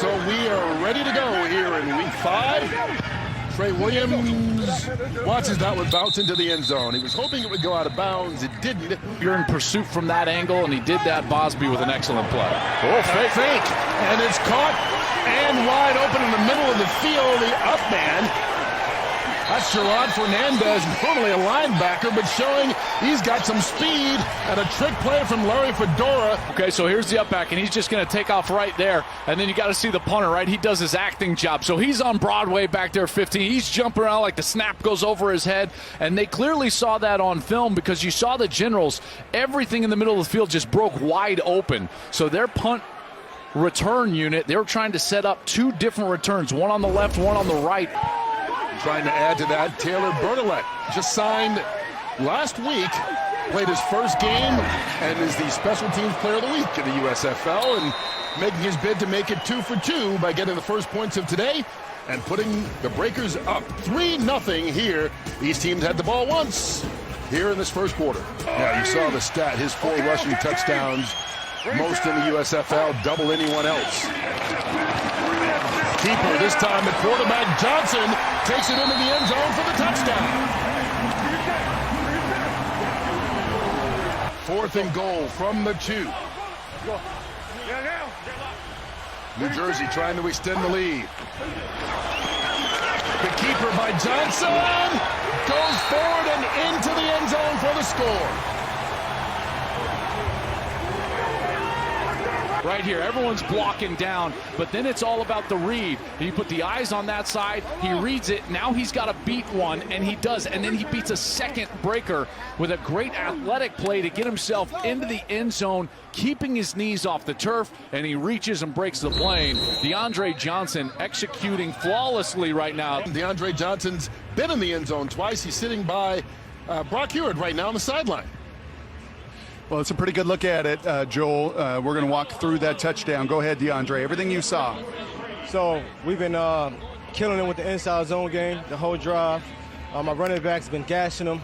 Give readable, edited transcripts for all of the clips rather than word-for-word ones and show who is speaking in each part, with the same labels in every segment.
Speaker 1: So we are ready to go here in week 5. Trey Williams watches that one bounce into the end zone. He was hoping it would go out of bounds. It didn't.
Speaker 2: You're in pursuit from that angle, and he did that, Bosby, with an excellent play.
Speaker 1: Oh, fake. And it's caught and wide open in the middle of the field. The up man. That's Gerard Fernandez, normally a linebacker, but showing he's got some speed and a trick play from Larry Fedora.
Speaker 2: Okay, so here's the up back, and he's just going to take off right there. And then you got to see the punter, right? He does his acting job. So he's on Broadway back there, 15. He's jumping around like the snap goes over his head. And they clearly saw that on film because you saw the Generals, everything in the middle of the field just broke wide open. So their punt return unit, they were trying to set up 2 different returns, one on the left, one on the right.
Speaker 1: Trying to add to that, Taylor Bernalette just signed last week, played his first game, and is the special teams player of the week in the USFL, and making his bid to make it 2 for 2 by getting the first points of today and putting the Breakers up 3-0 here. These teams had the ball once here in this first quarter. Now you saw the stat, his 4 rushing touchdowns, most in the USFL, double anyone else. Keeper this time at quarterback Johnson takes it into the end zone for the touchdown. 4th and goal from the 2. New Jersey trying to extend the lead. The keeper by Johnson goes forward and into the end zone for the score.
Speaker 2: Right here, everyone's blocking down, but then it's all about the read. He put the eyes on that side, he reads it, now he's got to beat one, and he does, and then he beats a second breaker with a great athletic play to get himself into the end zone, keeping his knees off the turf, and he reaches and breaks the plane. DeAndre Johnson executing flawlessly right now.
Speaker 1: DeAndre Johnson's been in the end zone twice. He's sitting by Brock Hewitt right now on the sideline.
Speaker 3: Well, it's a pretty good look at it, Joel. We're going to walk through that touchdown. Go ahead, DeAndre. Everything you saw.
Speaker 4: So we've been killing them with the inside zone game the whole drive. My running back's been gashing them.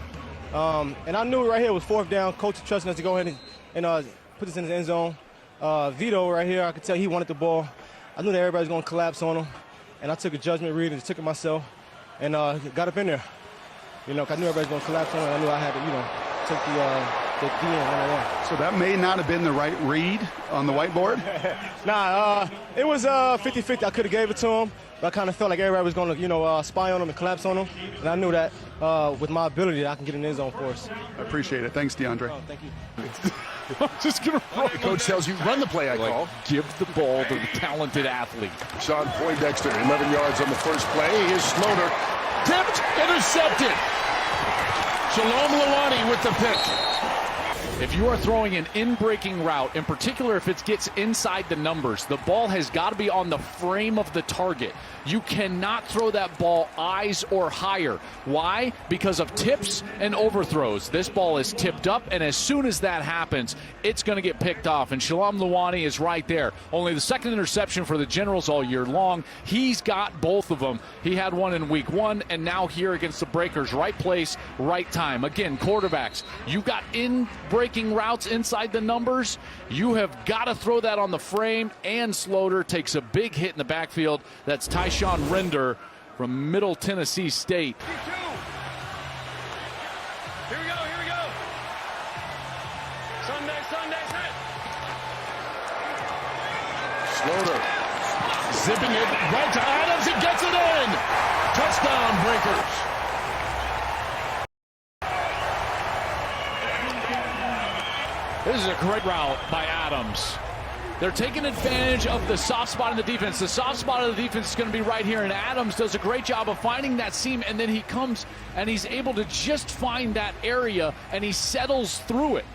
Speaker 4: And I knew right here was 4th down. Coach trusting us to go ahead and put this in the end zone. Vito right here, I could tell he wanted the ball. I knew that everybody was going to collapse on him. And I took a judgment read and took it myself and got up in there. You know, 'cause I knew everybody was going to collapse on him. I knew I had to, take the
Speaker 3: So that may not have been the right read on the whiteboard?
Speaker 4: It was 50-50. I could have gave it to him, but I kind of felt like everybody was going to, spy on him and collapse on him. And I knew that with my ability, I can get in the end zone for us.
Speaker 3: I appreciate it. Thanks, DeAndre.
Speaker 4: Oh, thank you.
Speaker 1: I'm just going to run. The coach tells you, run the play I call.
Speaker 2: Give the ball to the talented athlete.
Speaker 1: Sean Poindexter, 11 yards on the first play. Here's Sloter. Tipped, intercepted. Shalom Luwani with the pick.
Speaker 2: If you are throwing an in-breaking route, in particular if it gets inside the numbers, the ball has got to be on the frame of the target. You cannot throw that ball eyes or higher. Why? Because of tips and overthrows. This ball is tipped up, and as soon as that happens, it's going to get picked off. And Shalom Luwani is right there. Only the 2nd interception for the Generals all year long. He's got both of them. He had one in week 1, and now here against the Breakers. Right place, right time. Again, quarterbacks, you got in-breaking routes inside the numbers. You have got to throw that on the frame, and Sloter takes a big hit in the backfield. That's Tyshawn Render from Middle Tennessee State.
Speaker 5: Here we go. Sunday, set.
Speaker 1: Sloter zipping it right to Adams. He gets it in. Touchdown, Breakers.
Speaker 2: This is a great route by Adams. They're taking advantage of the soft spot in the defense. The soft spot of the defense is going to be right here, and Adams does a great job of finding that seam, and then he comes and he's able to just find that area, and he settles through it.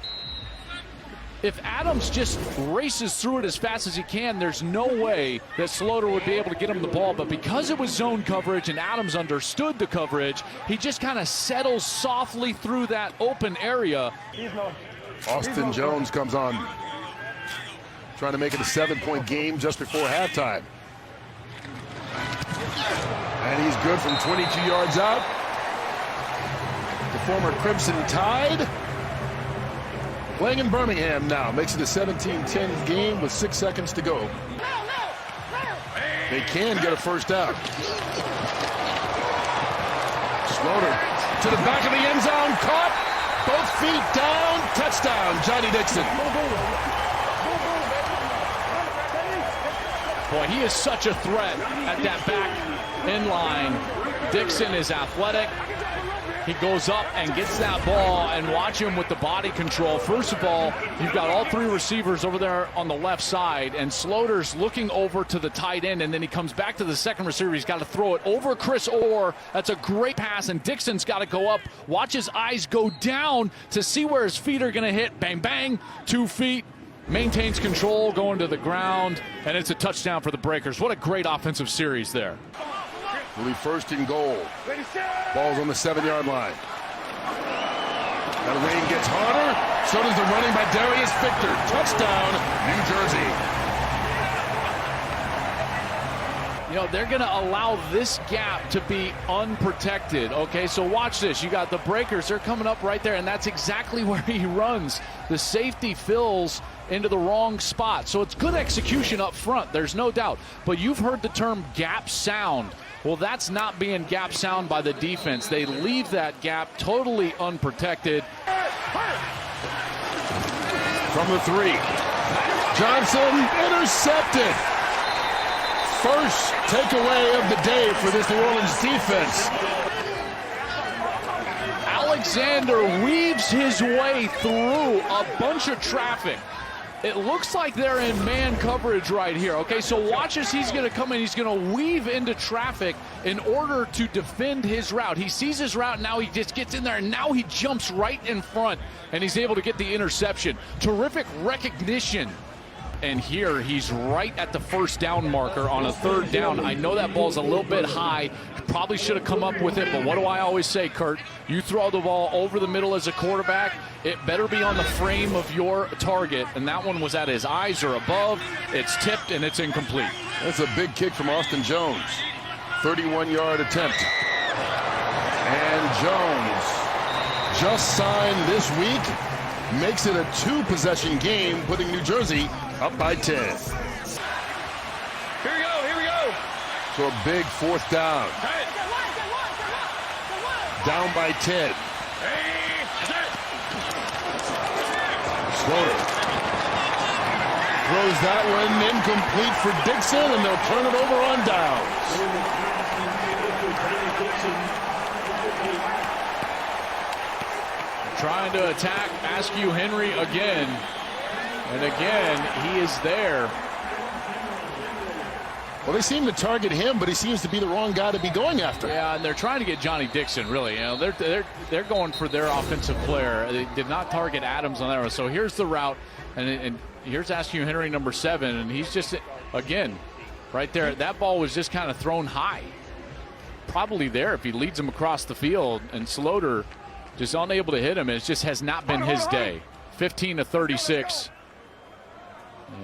Speaker 2: If Adams just races through it as fast as he can, there's no way that Sloter would be able to get him the ball. But because it was zone coverage and Adams understood the coverage, he just kind of settles softly through that open area.
Speaker 1: Austin Jones comes on, trying to make it a 7-point game just before halftime. And he's good from 22 yards out. The former Crimson Tide, playing in Birmingham now, makes it a 17-10 game with 6 seconds to go. They can get a first down. Slaughter to the back of the end zone, caught, both feet down, touchdown, Johnny Dixon.
Speaker 2: Boy, he is such a threat at that back end line. Dixon is athletic. He goes up and gets that ball, and watch him with the body control. First of all, you've got all three receivers over there on the left side, and Slaughter's looking over to the tight end, and then he comes back to the second receiver. He's got to throw it over Chris Orr. That's a great pass, and Dixon's got to go up. Watch his eyes go down to see where his feet are going to hit. Bang, bang, 2 feet. Maintains control, going to the ground, and it's a touchdown for the Breakers. What a great offensive series there.
Speaker 1: Will be first and goal. Ball's on the 7-yard line. That rain gets harder. So does the running by Darius Victor. Touchdown, New Jersey.
Speaker 2: You know, they're going to allow this gap to be unprotected. Okay, so watch this. You got the Breakers. They're coming up right there, and that's exactly where he runs. The safety fills into the wrong spot. So it's good execution up front. There's no doubt. But you've heard the term gap sound. Well, that's not being gap sound by the defense. They leave that gap totally unprotected.
Speaker 1: From the 3. Johnson intercepted. First takeaway of the day for this New Orleans defense.
Speaker 2: Alexander weaves his way through a bunch of traffic. It looks like they're in man coverage right here. Okay, so watch as he's going to come in. He's going to weave into traffic in order to defend his route. He sees his route, now he just gets in there, and now he jumps right in front, and he's able to get the interception. Terrific recognition. And here he's right at the first down marker on a 3rd down. I know that ball's a little bit high. Probably should have come up with it, but what do I always say, Kurt? You throw the ball over the middle as a quarterback, it better be on the frame of your target, and that one was at his eyes or above. It's tipped, and it's incomplete.
Speaker 1: That's a big kick from Austin Jones. 31-yard attempt. And Jones, just signed this week, makes it a 2-possession game, putting New Jersey up by 10.
Speaker 5: Here we go, here we go.
Speaker 1: So a big 4th down. Down by 10. Slaughter throws that one incomplete for Dixon, and they'll turn it over on downs.
Speaker 2: Trying to attack Askew Henry again. And again, he is there.
Speaker 1: Well, they seem to target him, but he seems to be the wrong guy to be going after.
Speaker 2: Yeah, and they're trying to get Johnny Dixon, really. You know, they're going for their offensive player. They did not target Adams on that one. So here's the route, and here's Askew Henry, number 7, and he's just, again, right there. That ball was just kind of thrown high. Probably there if he leads him across the field, and Slaughter just unable to hit him. It just has not been his day. 15-36.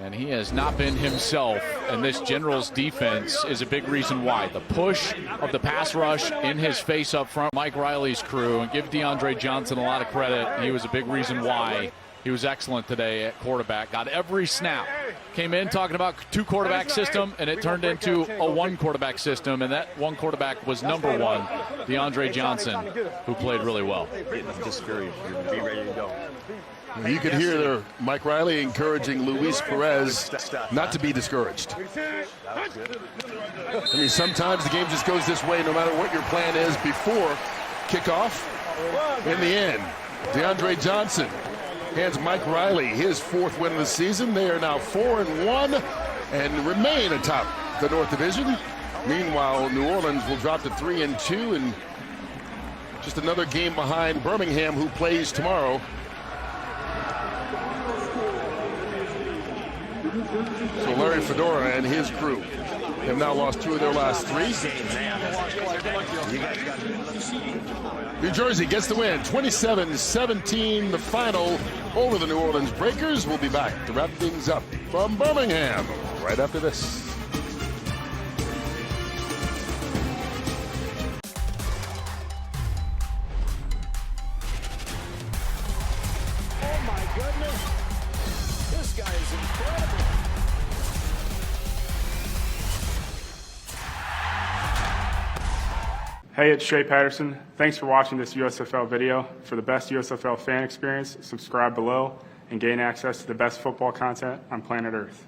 Speaker 2: And he has not been himself, and this Generals defense is a big reason why. The push of the pass rush in his face up front, Mike Riley's crew, and give DeAndre Johnson a lot of credit. He was a big reason why. He was excellent today at quarterback. Got every snap. Came in talking about 2-quarterback system, and it turned into a 1-quarterback system, and that 1 quarterback was number 1, DeAndre Johnson, who played really well.
Speaker 6: Just curious. Be ready to go.
Speaker 1: You could hear there Mike Riley encouraging Luis Perez not to be discouraged. I mean, sometimes the game just goes this way no matter what your plan is before kickoff. In the end, DeAndre Johnson hands Mike Riley his 4th win of the season. They are now 4-1 and remain atop the North Division. Meanwhile, New Orleans will drop to 3-2 and just another game behind Birmingham, who plays tomorrow. So Larry Fedora and his crew have now lost 2 of their last 3. New Jersey gets the win, 27-17, the final over the New Orleans Breakers. We'll be back to wrap things up from Birmingham right after this.
Speaker 5: Oh my goodness. This guy is incredible.
Speaker 7: Hey, it's Shea Patterson. Thanks for watching this USFL video. For the best USFL fan experience, subscribe below and gain access to the best football content on planet Earth.